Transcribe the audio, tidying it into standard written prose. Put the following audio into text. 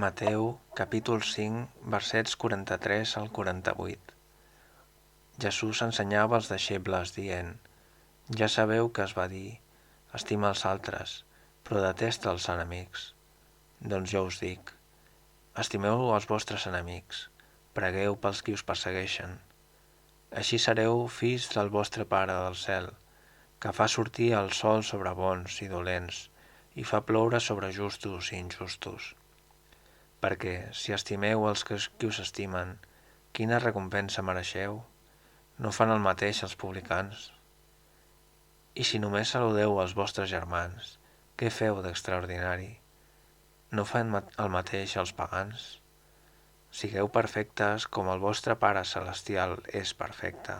Mateu, capítol 5, versets 43 al 48. Jesús ensenyava als deixebles, dient: Ja sabeu que es va dir, estima els altres, però detesta els enemics. Doncs jo us dic, estimeu els vostres enemics, pregueu pels qui us persegueixen. Així sereu fills del vostre Pare del cel, que fa sortir el sol sobre bons i dolents, i fa ploure sobre justos i injustos. Perquè, si estimeu els qui us estimen, quina recompensa mereixeu? No fan el mateix els publicans? I si només saludeu els vostres germans, què feu d'extraordinari? No fan el mateix els pagans? Sigueu perfectes com el vostre Pare celestial és perfecte.